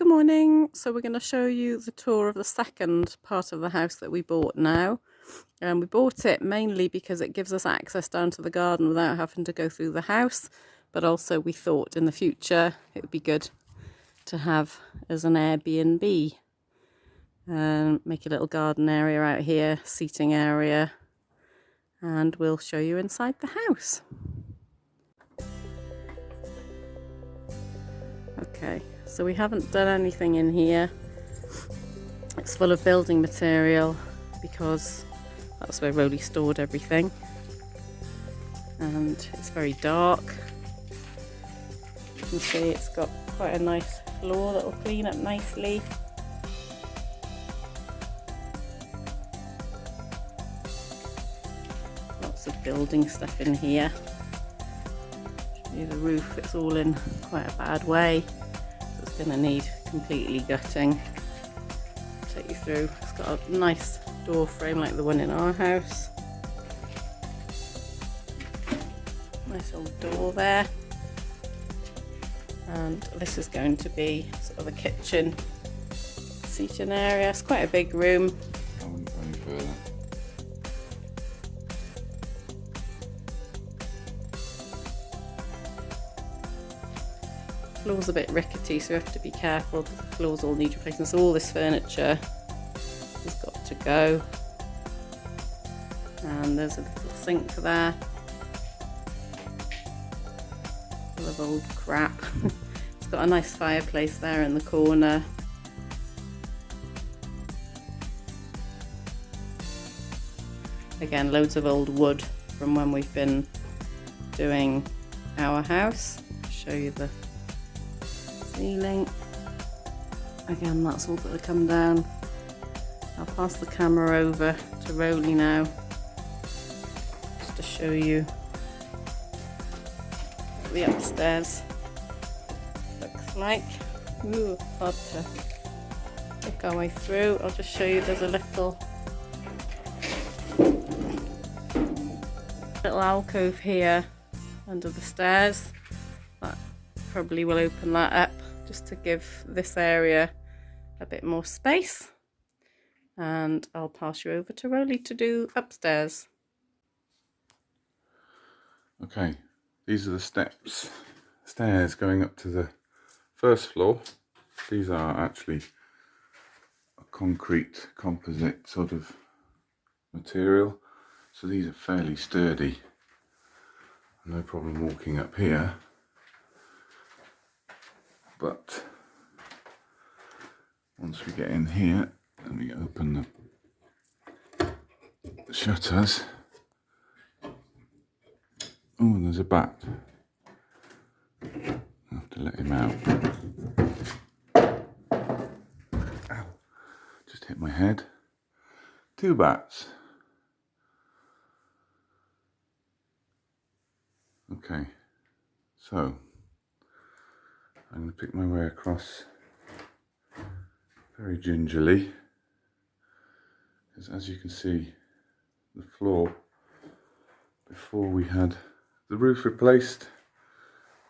Good morning. So we're going to show you the tour of the second part of the house that we bought now. And we bought it mainly because it gives us access down to the garden without having to go through the house. But also we thought in the future it would be good to have as an Airbnb. Make a little garden area out here, seating area. And we'll show you inside the house. Okay, so we haven't done anything in here. It's full of building material because that's where Rolly stored everything. And it's very dark. You can see it's got quite a nice floor that will clean up nicely. Lots of building stuff in here. Show you the roof, it's all in quite a bad way. So it's going to need completely gutting. Take you through. It's got a nice door frame like the one in our house. Nice old door there. And this is going to be sort of a kitchen seating area. It's quite a big room. I wouldn't go any further. The floor's a bit rickety, so you have to be careful because the floors all need replacing. So all this furniture has got to go. And there's a little sink there. Full of old crap. It's got a nice fireplace there in the corner. Again, loads of old wood from when we've been doing our house. Show you the ceiling. Again, that's all going to come down. I'll pass the camera over to Rolly now, just to show you what the upstairs looks like. Ooh, hard to pick our way through. I'll just show you there's a little alcove here under the stairs. That probably will open that up just to give this area a bit more space. And I'll pass you over to Rolly to do upstairs. Okay, these are the stairs going up to the first floor. These are actually a concrete composite sort of material, so these are fairly sturdy. No problem walking up here, but once we get in here and we open the shutters, oh, and there's a bat. I have to let him out. Ow, just hit my head. 2 bats. Okay, so I'm going to pick my way across very gingerly, because as you can see, the floor before we had the roof replaced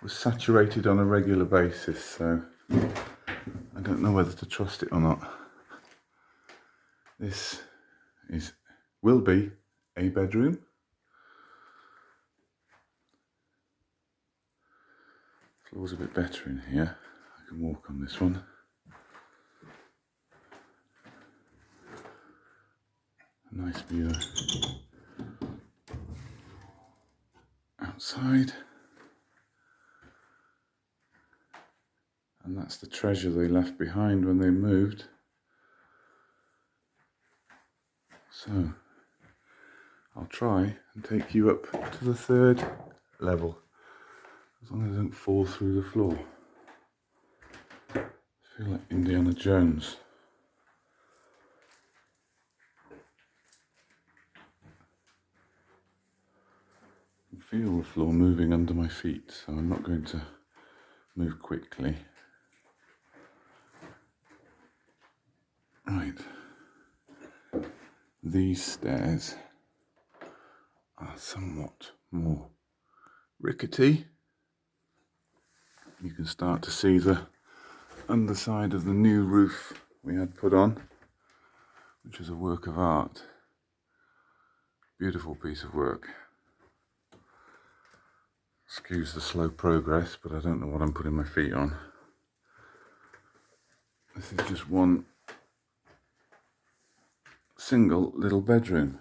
was saturated on a regular basis, so I don't know whether to trust it or not. This will be a bedroom. Floor's a bit better in here. I can walk on this one. A nice view outside. And that's the treasure they left behind when they moved. So I'll try and take you up to the 3rd level, as long as I don't fall through the floor. I feel like Indiana Jones. I can feel the floor moving under my feet, so I'm not going to move quickly. Right. These stairs are somewhat more rickety. You can start to see the underside of the new roof we had put on, which was a work of art. Beautiful piece of work. Excuse the slow progress, but I don't know what I'm putting my feet on. This is just one single little bedroom.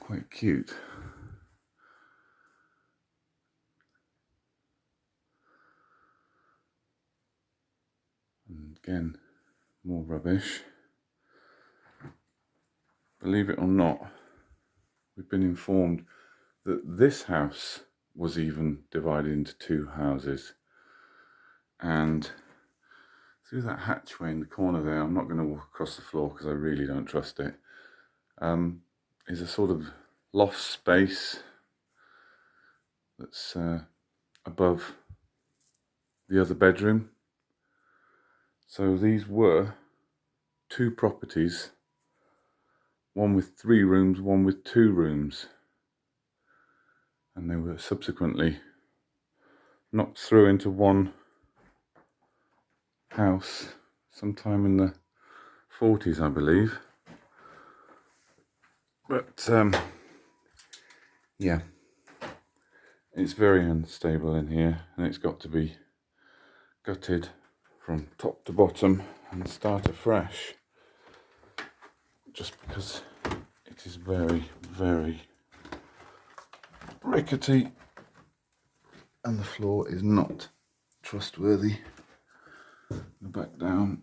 Quite cute. And again, more rubbish. Believe it or not, we've been informed that this house was even divided into two houses. And through that hatchway in the corner there, I'm not going to walk across the floor because I really don't trust it, is a sort of loft space that's above the other bedroom. So these were two properties, one with 3 rooms, one with 2 rooms. And they were subsequently knocked through into one house sometime in the 40s, I believe. But yeah, it's very unstable in here, and it's got to be gutted from top to bottom and start afresh, just because it is very, very rickety and the floor is not trustworthy. Go back down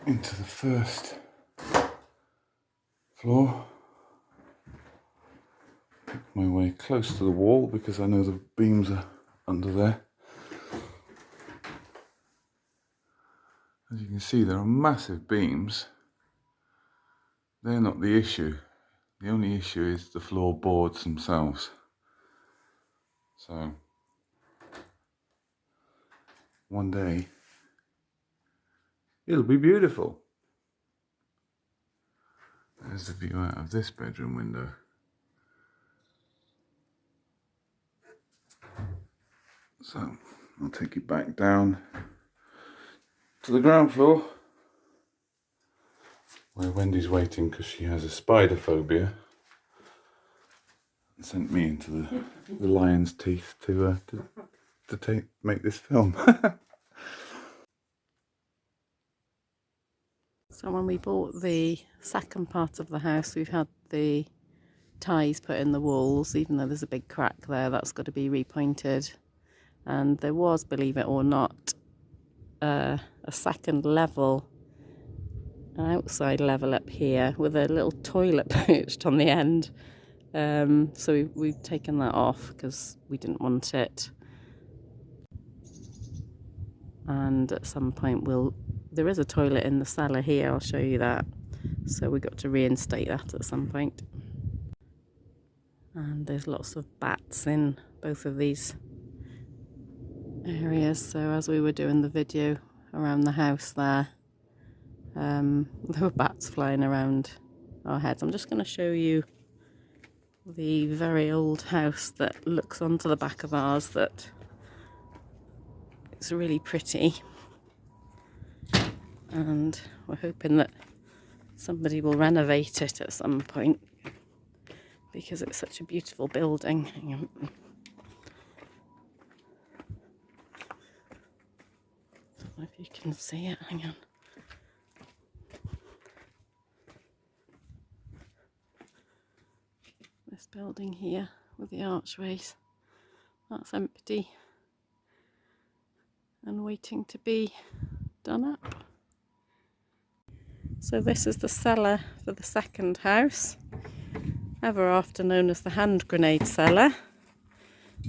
into the first floor. Pick my way close to the wall because I know the beams are under there. As you can see, there are massive beams. They're not the issue. The only issue is the floorboards themselves. So one day it'll be beautiful. There's the view out of this bedroom window. So I'll take you back down to the ground floor, where Wendy's waiting because she has a spider phobia and sent me into the lion's teeth to make this film. So when we bought the second part of the house, we've had the ties put in the walls, even though there's a big crack there, that's got to be repointed. And there was, believe it or not, a second level, an outside level up here with a little toilet perched on the end. So we've taken that off because we didn't want it. And at some point there is a toilet in the cellar here, I'll show you that. So we got to reinstate that at some point. And there's lots of bats in both of these areas. So as we were doing the video around the house there were bats flying around our heads. I'm just going to show you the very old house that looks onto the back of ours. That it's really pretty, and we're hoping that somebody will renovate it at some point because it's such a beautiful building. Hang on. I don't know if you can see it. Hang on. This building here with the archways, that's empty and waiting to be done up. So this is the cellar for the second house, ever after known as the hand grenade cellar,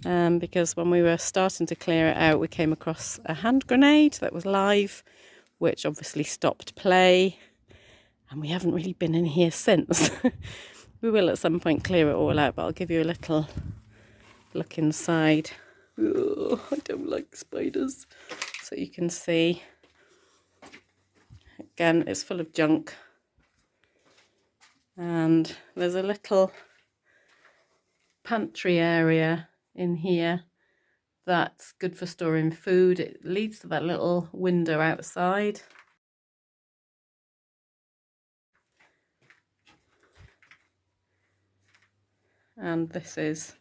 because when we were starting to clear it out, we came across a hand grenade that was live, which obviously stopped play, and we haven't really been in here since. We will at some point clear it all out, but I'll give you a little look inside. Oh, I don't like spiders. So you can see, again, it's full of junk. And there's a little pantry area in here that's good for storing food. It leads to that little window outside. And this is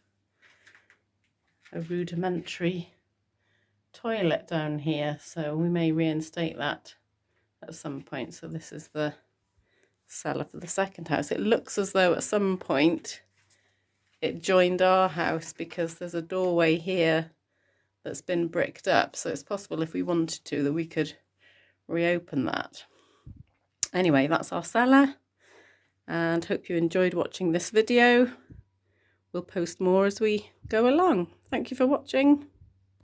a rudimentary toilet down here, so we may reinstate that at some point. So this is the cellar for the second house. It looks as though at some point it joined our house because there's a doorway here that's been bricked up, so it's possible if we wanted to that we could reopen that. Anyway, that's our cellar, and hope you enjoyed watching this video. We'll post more as we go along. Thank you for watching.